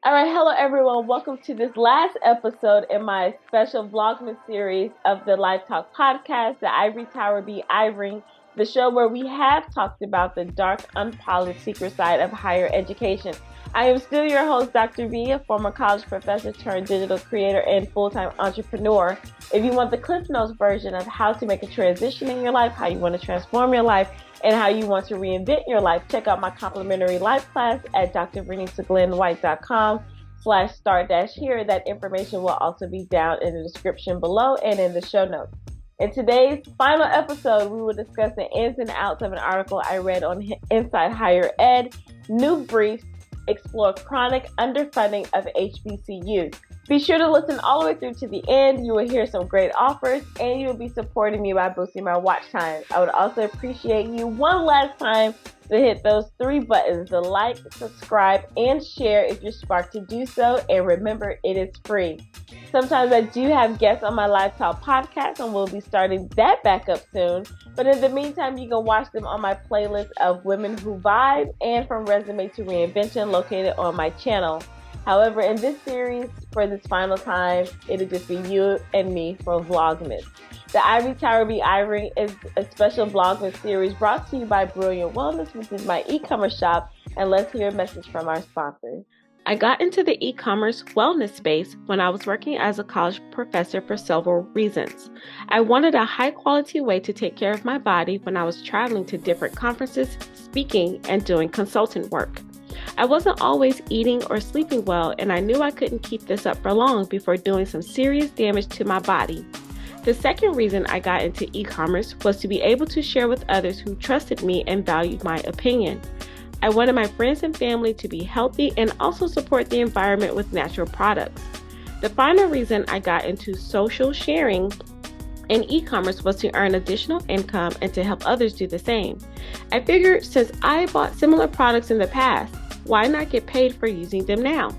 All right, hello everyone. Welcome to this last episode in my special Vlogmas series of the Live Talk podcast, the Ivory Tower be Ivorying, the show where we have talked about the dark, unpolished secret side of higher education. I am still your host, Dr. V, a former college professor turned digital creator and full-time entrepreneur. If you want the Cliff Notes version of how to make a transition in your life, how you want to transform your life, and how you want to reinvent your life, check out my complimentary live class at drvernitaglenwhite.com/start-here. That information will also be down in the description below and in the show notes. In today's final episode, we will discuss the ins and outs of an article I read on Inside Higher Ed, new briefs, explore chronic underfunding of HBCUs. Be sure to listen all the way through to the end. You will hear some great offers, and you will be supporting me by boosting my watch time. I would also appreciate you one last time to hit those three buttons: the like, subscribe, and share if you're sparked to do so. And remember, it is free. Sometimes I do have guests on my Live Talk podcast, and we'll be starting that back up soon. But in the meantime, you can watch them on my playlist of Women Who Vibe and From Resume to Reinvention located on my channel. However, in this series, for this final time, it'll just be you and me for Vlogmas. The Ivory Tower be Ivory is a special Vlogmas series brought to you by Brilliant Wellness, which is my e-commerce shop. And let's hear a message from our sponsor. I got into the e-commerce wellness space when I was working as a college professor for several reasons. I wanted a high-quality way to take care of my body when I was traveling to different conferences, speaking, and doing consultant work. I wasn't always eating or sleeping well, and I knew I couldn't keep this up for long before doing some serious damage to my body. The second reason I got into e-commerce was to be able to share with others who trusted me and valued my opinion. I wanted my friends and family to be healthy and also support the environment with natural products. The final reason I got into social sharing and e-commerce was to earn additional income and to help others do the same. I figured since I bought similar products in the past, why not get paid for using them now?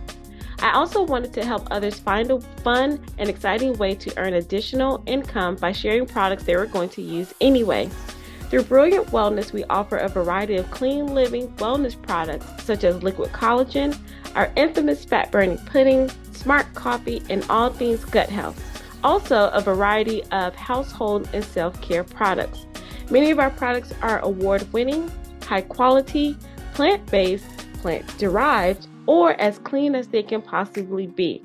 I also wanted to help others find a fun and exciting way to earn additional income by sharing products they were going to use anyway. Through Brilliant Wellness, we offer a variety of clean living wellness products such as liquid collagen, our infamous fat-burning pudding, smart coffee, and all things gut health. Also, a variety of household and self-care products. Many of our products are award-winning, high-quality, plant-based, plant-derived, or as clean as they can possibly be.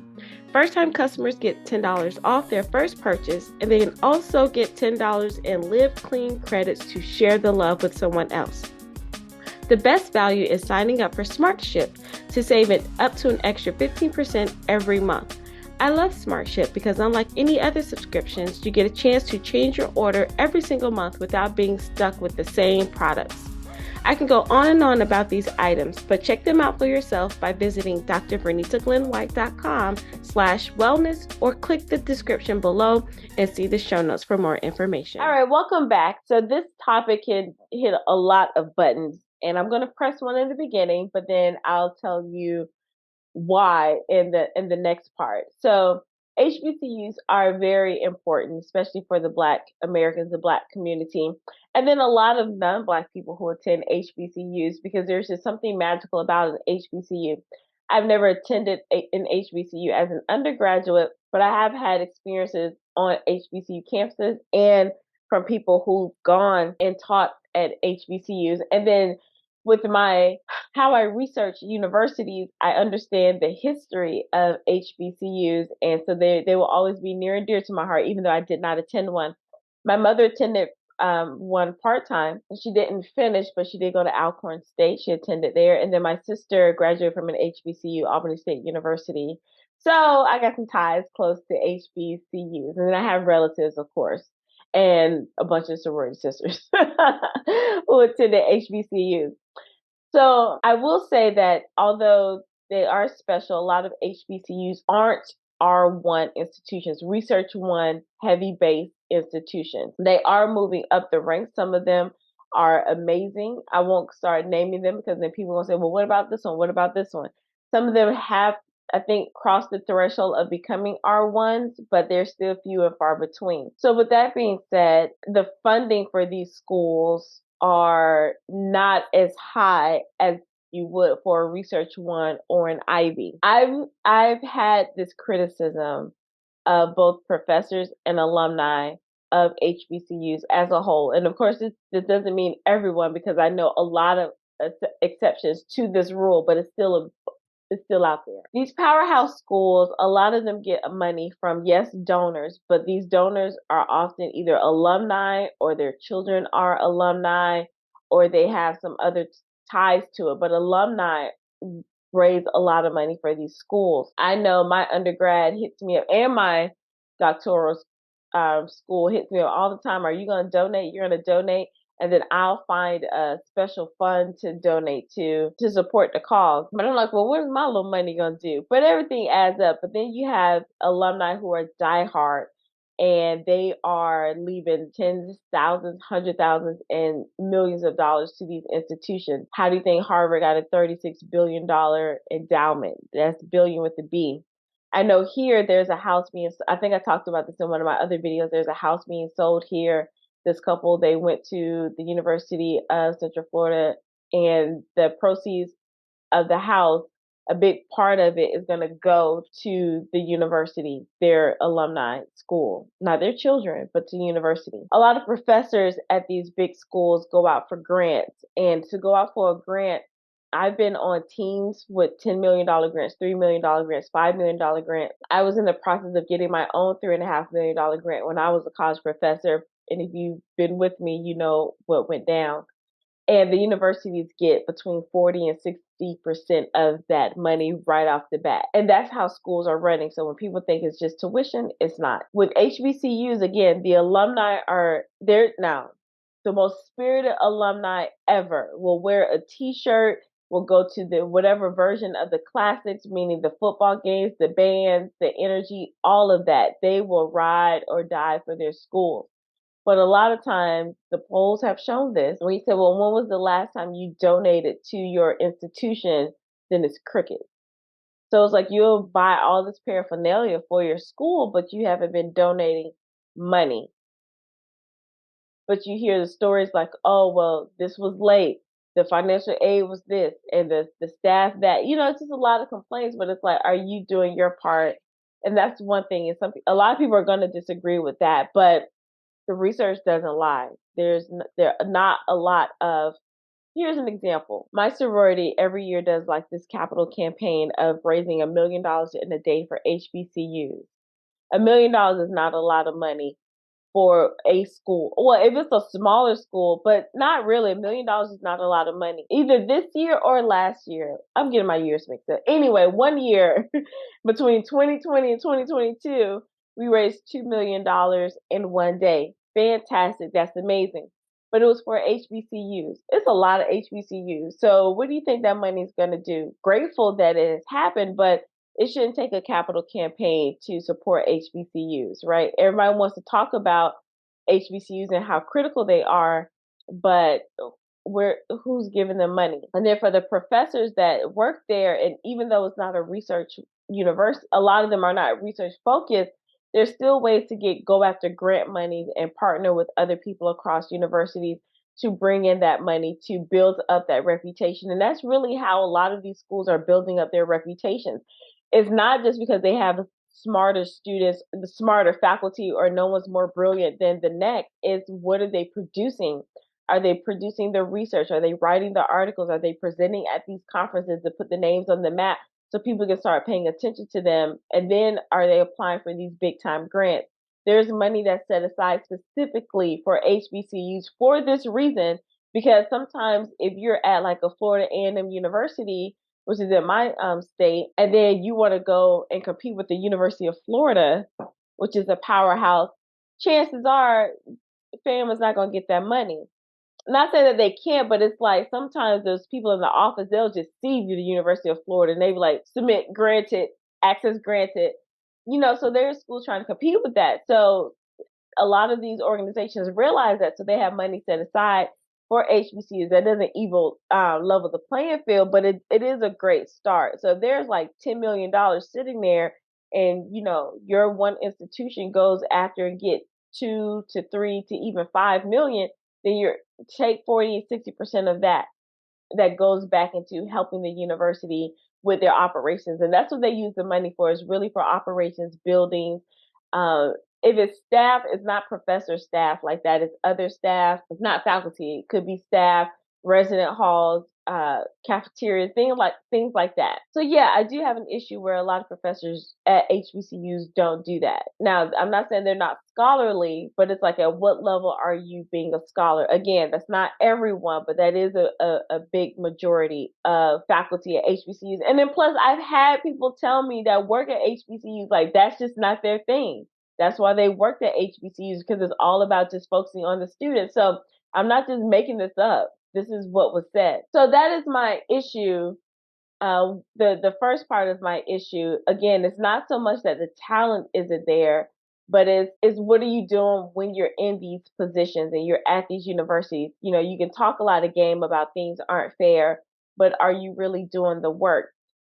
First-time customers get $10 off their first purchase, and they can also get $10 in Live Clean credits to share the love with someone else. The best value is signing up for Smart Ship to save it up to an extra 15% every month. I love Smart Ship because unlike any other subscriptions, you get a chance to change your order every single month without being stuck with the same products. I can go on and on about these items, but check them out for yourself by visiting drvernitaglenwhite.com/wellness or click the description below and see the show notes for more information. All right, welcome back. So this topic can hit a lot of buttons, and I'm going to press one in the beginning, but then I'll tell you why in the next part. So HBCUs are very important, especially for the Black Americans, the Black community, and then a lot of non-Black people who attend HBCUs because there's just something magical about an HBCU. I've never attended an HBCU as an undergraduate, but I have had experiences on HBCU campuses and from people who've gone and taught at HBCUs. And then with how I research universities, I understand the history of HBCUs, and so they will always be near and dear to my heart, even though I did not attend one. My mother attended one part-time, and she didn't finish, but she did go to Alcorn State. She attended there, and then my sister graduated from an HBCU, Albany State University. So I got some ties close to HBCUs, and then I have relatives, of course, and a bunch of sorority sisters who attended HBCUs. So I will say that although they are special, a lot of HBCUs aren't R1 institutions, Research One heavy based institutions. They are moving up the ranks. Some of them are amazing. I won't start naming them because then people will say, well, what about this one? What about this one? Some of them have, I think, crossed the threshold of becoming R1s, but they're still few and far between. So with that being said, the funding for these schools are not as high as you would for a research one or an Ivy. I've had this criticism of both professors and alumni of HBCUs as a whole. And of course, this doesn't mean everyone, because I know a lot of exceptions to this rule, but it's still out there. These powerhouse schools, a lot of them get money from, yes, donors, but these donors are often either alumni or their children are alumni or they have some other ties to it. But alumni raise a lot of money for these schools. I know my undergrad hits me up and my doctoral school hits me up all the time. Are you going to donate? You're going to donate. And then I'll find a special fund to donate to support the cause. But I'm like, well, what is my little money gonna do? But everything adds up. But then you have alumni who are diehard, and they are leaving tens, thousands, hundred thousands, and millions of dollars to these institutions. How do you think Harvard got a $36 billion endowment? That's billion with a B. I know here there's a house being, I think I talked about this in one of my other videos. There's a house being sold here. This couple, they went to the University of Central Florida, and the proceeds of the house, a big part of it is going to go to the university, their alumni school, not their children, but to the university. A lot of professors at these big schools go out for grants, and to go out for a grant, I've been on teams with $10 million grants, $3 million grants, $5 million grants. I was in the process of getting my own $3.5 million grant when I was a college professor. And if you've been with me, you know what went down. And the universities get between 40 and 60% of that money right off the bat. And that's how schools are running. So when people think it's just tuition, it's not. With HBCUs, again, the alumni are there now. The most spirited alumni ever will wear a t-shirt, will go to the whatever version of the classics, meaning the football games, the bands, the energy, all of that. They will ride or die for their schools. But a lot of times the polls have shown this. When you say, well, when was the last time you donated to your institution? Then it's cricket. So it's like you'll buy all this paraphernalia for your school, but you haven't been donating money. But you hear the stories like, oh, well, this was late. The financial aid was this, and the staff that. It's just a lot of complaints, but it's like, are you doing your part? And that's one thing. Is something a lot of people are going to disagree with that, but the research doesn't lie. There are not a lot of. Here's an example. My sorority every year does like this capital campaign of raising $1 million in a day for HBCUs. $1 million is not a lot of money for a school. Well, if it's a smaller school, but not really. $1 million is not a lot of money. Either this year or last year. I'm getting my years mixed up. Anyway, one year between 2020 and 2022, we raised $2 million in one day. Fantastic. That's amazing. But it was for HBCUs. It's a lot of HBCUs. So what do you think that money is going to do? Grateful that it has happened, but it shouldn't take a capital campaign to support HBCUs, right? Everybody wants to talk about HBCUs and how critical they are, but who's giving them money? And then for the professors that work there, and even though it's not a research university, a lot of them are not research focused, there's still ways to go after grant money and partner with other people across universities to bring in that money to build up that reputation. And that's really how a lot of these schools are building up their reputations. It's not just because they have smarter students, the smarter faculty, or no one's more brilliant than the next. It's what are they producing? Are they producing the research? Are they writing the articles? Are they presenting at these conferences to put the names on the map so people can start paying attention to them? And then are they applying for these big time grants? There's money that's set aside specifically for HBCUs for this reason, because sometimes if you're at like a Florida A&M University, which is in my state, and then you want to go and compete with the University of Florida, which is a powerhouse, chances are fam is not going to get that money. Not saying that they can't, but it's like sometimes those people in the office, they'll just see the University of Florida and they be like, submit granted, access granted. So there's schools trying to compete with that. So a lot of these organizations realize that, so they have money set aside for HBCUs. That doesn't even level the playing field, but it is a great start. So if there's like $10 million sitting there, and your one institution goes after and get 2 to 3 to even 5 million, then you're take 40 and 60% of that. that goes back into helping the university with their operations. And that's what they use the money for, is really for operations, buildings. Uh, if it's staff, it's not professor staff like that. It's other staff. It's not faculty. It could be staff, resident halls, cafeterias, things like that. So yeah, I do have an issue where a lot of professors at HBCUs don't do that. Now, I'm not saying they're not scholarly, but it's like, at what level are you being a scholar? Again, that's not everyone, but that is a big majority of faculty at HBCUs. And then plus, I've had people tell me that work at HBCUs, like, that's just not their thing. That's why they worked at HBCUs, because it's all about just focusing on the students. So I'm not just making this up. This is what was said. So that is my issue. The first part of my issue, again, it's not so much that the talent isn't there, but is what are you doing when you're in these positions and you're at these universities? You know, you can talk a lot of game about things aren't fair, but are you really doing the work?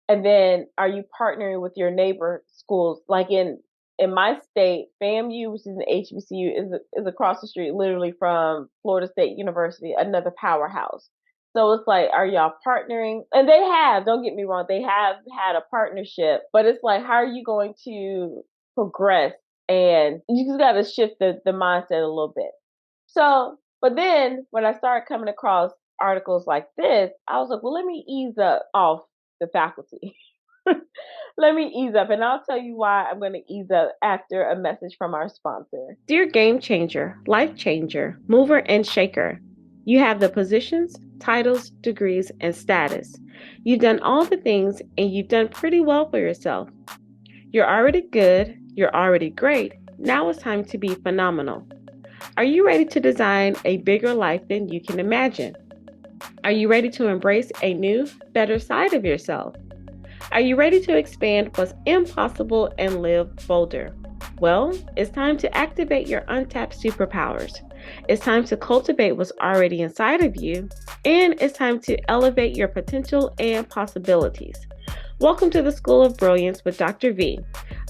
And then, are you partnering with your neighbor schools? Like in my state, FAMU, which is an HBCU, is across the street, literally, from Florida State University, another powerhouse. So it's like, are y'all partnering? And they have, don't get me wrong, they have had a partnership, but it's like, how are you going to progress? And you just got to shift the mindset a little bit. So, but then when I started coming across articles like this, I was like, well, let me ease up off the faculty. Let me ease up, and I'll tell you why I'm going to ease up after a message from our sponsor. Dear game changer, life changer, mover and shaker, you have the positions, titles, degrees, and status. You've done all the things, and you've done pretty well for yourself. You're already good, you're already great. Now it's time to be phenomenal. Are you ready to design a bigger life than you can imagine? Are you ready to embrace a new, better side of yourself? Are you ready to expand what's impossible and live bolder? Well, it's time to activate your untapped superpowers. It's time to cultivate what's already inside of you, and it's time to elevate your potential and possibilities. Welcome to the School of Brilliance with Dr. V,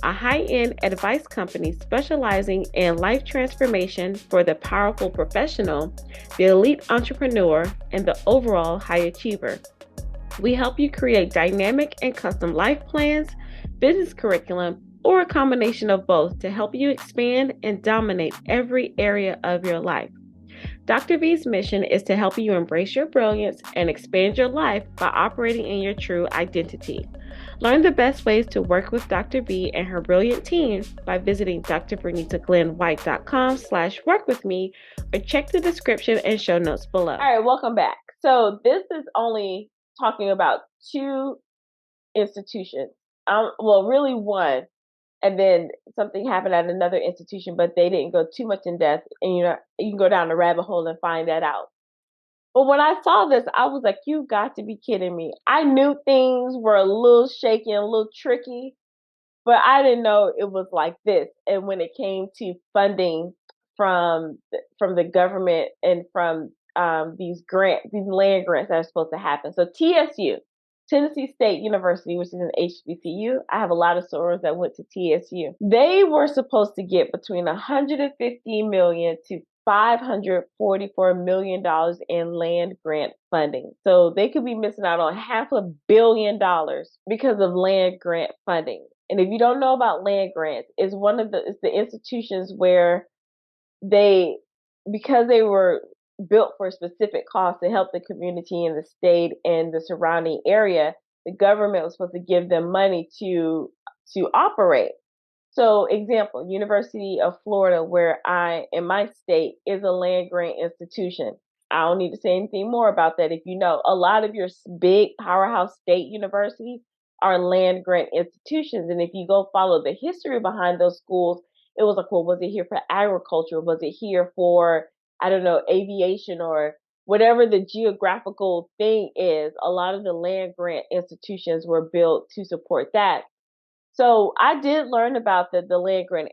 a high-end advice company specializing in life transformation for the powerful professional, the elite entrepreneur, and the overall high achiever. We help you create dynamic and custom life plans, business curriculum, or a combination of both to help you expand and dominate every area of your life. Dr. V's mission is to help you embrace your brilliance and expand your life by operating in your true identity. Learn the best ways to work with Dr. V and her brilliant team by visiting drvernitaglenwhite.com/workwithme, or check the description and show notes below. All right, welcome back. So this is only talking about two institutions. Well, really one, and then something happened at another institution, but they didn't go too much in depth. And you can go down the rabbit hole and find that out. But when I saw this, I was like, you got to be kidding me. I knew things were a little shaky and a little tricky, but I didn't know it was like this. And when it came to funding from the government and from these land grants that are supposed to happen. So TSU, Tennessee State University, which is an HBCU. I have a lot of sorors that went to TSU. They were supposed to get between $150 million to $544 million in land grant funding. So they could be missing out on $500 million because of land grant funding. And if you don't know about land grants, it's the institutions where because they were built for a specific cause to help the community and the state and the surrounding area, the government was supposed to give them money to operate. So, example, University of Florida, where in my state, is a land grant institution. I don't need to say anything more about that. If you know, a lot of your big powerhouse state universities are land grant institutions. And if you go follow the history behind those schools, it was like, well, was it here for agriculture? Was it here for, I don't know, aviation, or whatever the geographical thing is? A lot of the land grant institutions were built to support that. So I did learn about the Land Grant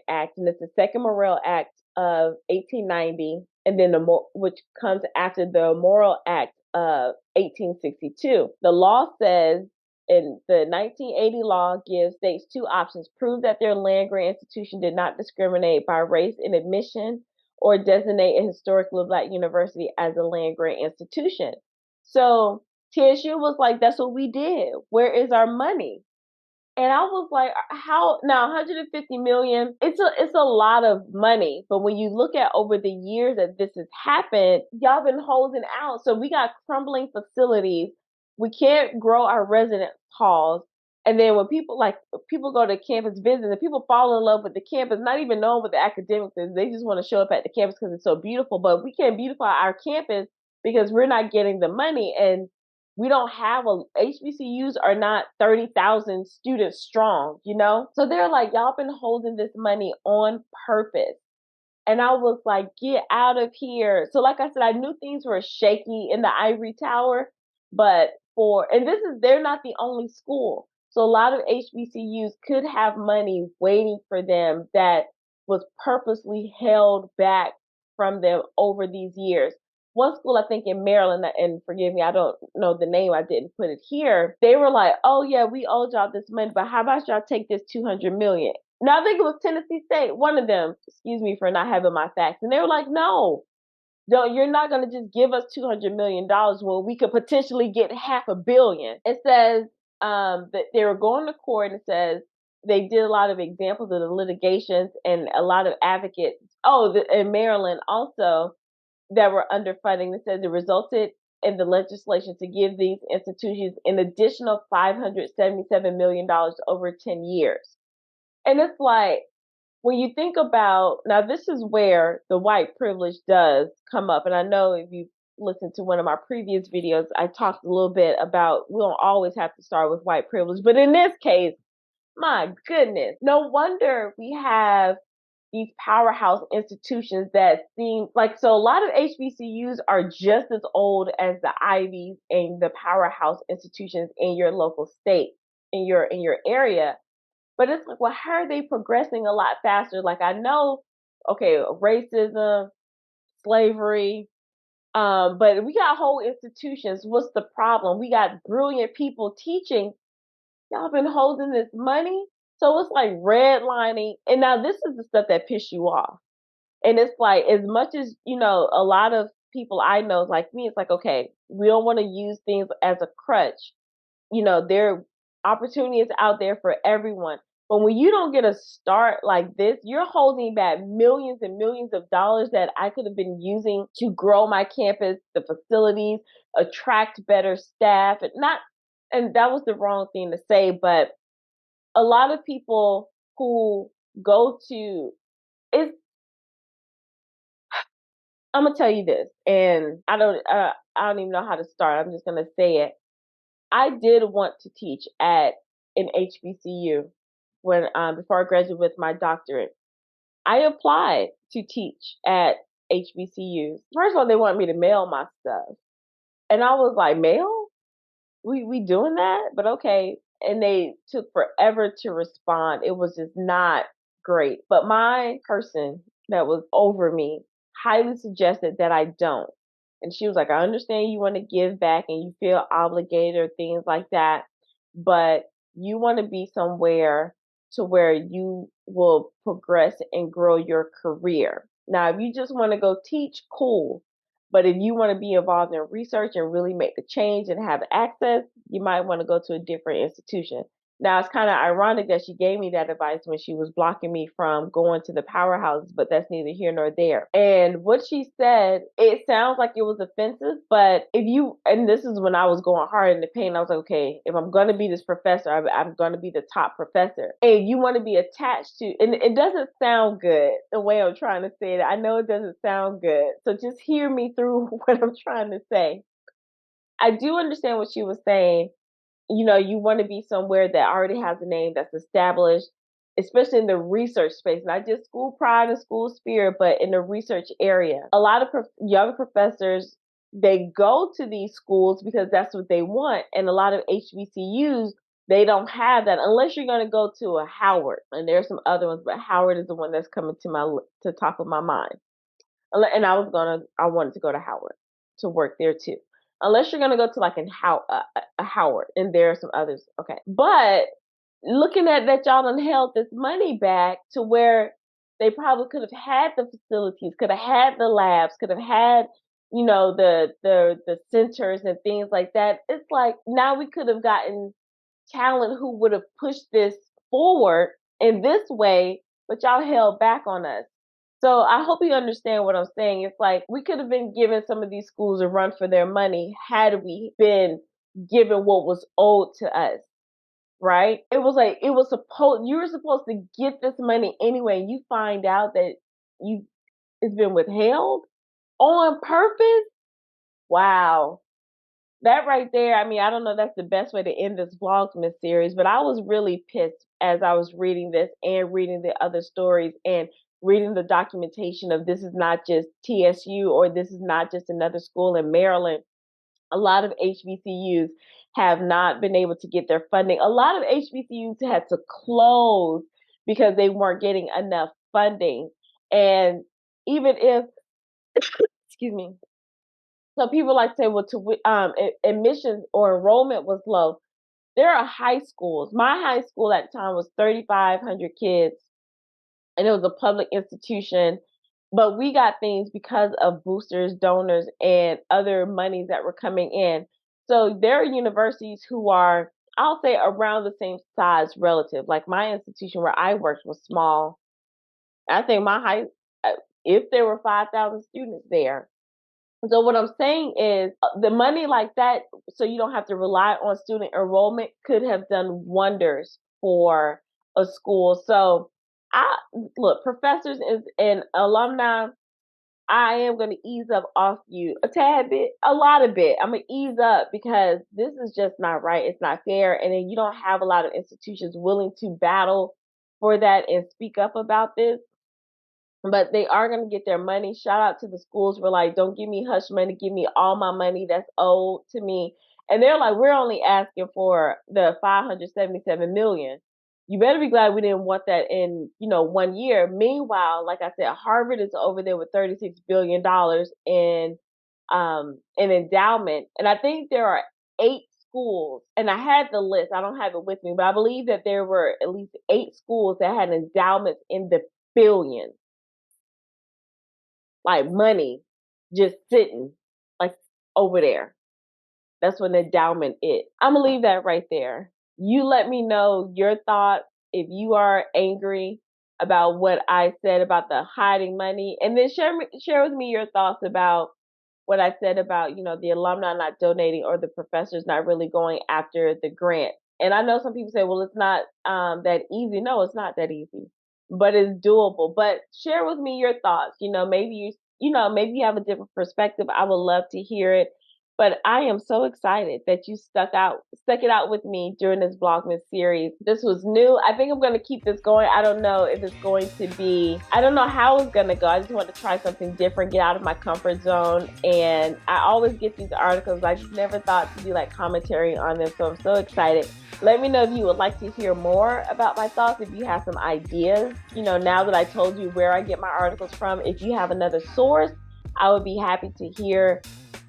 Act, and it's the second Morrill Act of 1890, and then which comes after the Morrill Act of 1862. The law says, in the 1980 law, gives states two options: prove that their land grant institution did not discriminate by race in admission, or designate a historically Black university as a land grant institution. So TSU was like, that's what we did. Where is our money? And I was like, how now 150 million, it's a lot of money. But when you look at over the years that this has happened, y'all been holding out. So we got crumbling facilities. We can't grow our residence halls. And then when people go to campus visit and people fall in love with the campus, not even knowing what the academics is, they just want to show up at the campus because it's so beautiful. But we can't beautify our campus because we're not getting the money. And we don't have HBCUs are not 30,000 students strong, you know? So they're like, y'all been holding this money on purpose. And I was like, get out of here. So like I said, I knew things were shaky in the Ivory Tower, but they're not the only school. So a lot of HBCUs could have money waiting for them that was purposely held back from them over these years. One school, I think in Maryland, and forgive me, I don't know the name, I didn't put it here. They were like, oh yeah, we owed y'all this money, but how about y'all take this 200 million? Now I think it was Tennessee State, one of them, excuse me for not having my facts. And they were like, no, you're not going to just give us $200 million when we could potentially get $500 million. It says that they were going to court, and it says they did a lot of examples of the litigations and a lot of advocates. In Maryland also, that were underfunding. It says it resulted in the legislation to give these institutions an additional $577 million over 10 years. And it's like, when you think about, now this is where the white privilege does come up. And I know if you listened to one of my previous videos, I talked a little bit about we don't always have to start with white privilege. But in this case, my goodness, no wonder we have these powerhouse institutions that seem like, so a lot of HBCUs are just as old as the Ivies and the powerhouse institutions in your local state, in your area. But it's like, well, how are they progressing a lot faster? Like, I know, okay, racism, slavery, but we got whole institutions. What's the problem? We got brilliant people teaching. Y'all been holding this money. So it's like redlining. And now this is the stuff that piss you off. And it's like, as much as, a lot of people I know, like me, it's like, okay, we don't want to use things as a crutch. There are opportunities out there for everyone. But when you don't get a start like this, you're holding back millions and millions of dollars that I could have been using to grow my campus, the facilities, attract better staff, and that was the wrong thing to say, but a lot of people who go to it's I'm gonna tell you this, and I don't even know how to start. I'm just gonna say it. I did want to teach at an HBCU when before I graduated with my doctorate. I applied to teach at HBCUs. First of all, they wanted me to mail my stuff, and I was like, mail? We doing that? But okay. And they took forever to respond. It was just not great. But my person that was over me highly suggested that I don't. And she was like, I understand you want to give back and you feel obligated or things like that, but you want to be somewhere to where you will progress and grow your career. Now, if you just want to go teach, cool. But if you want to be involved in research and really make the change and have access, you might want to go to a different institution. Now, it's kind of ironic that she gave me that advice when she was blocking me from going to the powerhouses, but that's neither here nor there. And what she said, it sounds like it was offensive, but and this is when I was going hard in the paint, I was like, okay, if I'm going to be this professor, I'm going to be the top professor. And you want to be attached to, and it doesn't sound good the way I'm trying to say it. I know it doesn't sound good. So just hear me through what I'm trying to say. I do understand what she was saying. You want to be somewhere that already has a name that's established, especially in the research space, not just school pride and school spirit, but in the research area. A lot of young professors, they go to these schools because that's what they want. And a lot of HBCUs, they don't have that unless you're going to go to a Howard. And there's some other ones, but Howard is the one that's coming to top of my mind. And I wanted to go to Howard to work there too. Unless you're gonna go to like a Howard, and there are some others. Okay, but looking at that, y'all done held this money back to where They probably could have had the facilities, could have had the labs, could have had, the centers and things like that. It's like now we could have gotten talent who would have pushed this forward in this way, but y'all held back on us. So I hope you understand what I'm saying. It's like we could have been giving some of these schools a run for their money had we been given what was owed to us, right? It was like you were supposed to get this money anyway. You find out that you it's been withheld on purpose. Wow. That right there, I mean, I don't know if that's the best way to end this Vlogmas series, but I was really pissed as I was reading this and reading the other stories and reading the documentation of this is not just TSU or this is not just another school in Maryland. A lot of HBCUs have not been able to get their funding. A lot of HBCUs had to close because they weren't getting enough funding. And even if, excuse me, so people like to say, well, admissions or enrollment was low. There are high schools. My high school at the time was 3,500 kids, and it was a public institution. But we got things because of boosters, donors, and other monies that were coming in. So there are universities who are, I'll say, around the same size relative. Like my institution where I worked was small. I think if there were 5,000 students there. So what I'm saying is the money like that, so you don't have to rely on student enrollment, could have done wonders for a school. So I look, professors and alumni, I am going to ease up off you a tad bit, a lot of bit. I'm going to ease up because this is just not right. It's not fair. And then you don't have a lot of institutions willing to battle for that and speak up about this, but they are going to get their money. Shout out to the schools. We're like, don't give me hush money, give me all my money that's owed to me. And they're like, we're only asking for the 577 million. You better be glad we didn't want that in 1 year. Meanwhile, like I said, Harvard is over there with $36 billion in endowment, and I think there are 8 schools. And I had the list. I don't have it with me, but I believe that there were at least 8 schools that had endowments in the billions, like money just sitting like over there. That's what an endowment is. I'm gonna leave that right there. You let me know your thoughts if you are angry about what I said about the hiding money, and then share with me your thoughts about what I said about the alumni not donating or the professors not really going after the grant. And I know some people say, well, it's not that easy. No, it's not that easy, but it's doable. But share with me your thoughts. Maybe you have a different perspective. I would love to hear it. But I am so excited that you stuck it out with me during this Vlogmas series. This was new. I think I'm going to keep this going. I don't know if it's going to be, I don't know how it's going to go. I just want to try something different, get out of my comfort zone. And I always get these articles. I just never thought to do like commentary on them. So I'm so excited. Let me know if you would like to hear more about my thoughts, if you have some ideas. Now that I told you where I get my articles from, if you have another source, I would be happy to hear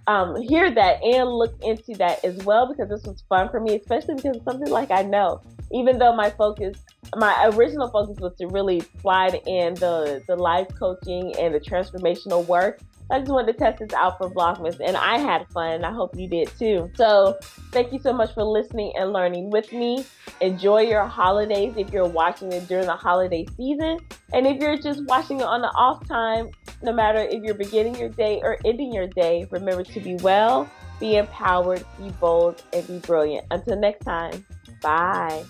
that and look into that as well, because this was fun for me, especially because it's something like I know. Even though my original focus was to really slide in the life coaching and the transformational work, I just wanted to test this out for Vlogmas, and I had fun, and I hope you did too. So thank you so much for listening and learning with me. Enjoy your holidays if you're watching it during the holiday season. And if you're just watching it on the off time, no matter if you're beginning your day or ending your day, remember to be well, be empowered, be bold, and be brilliant. Until next time, bye.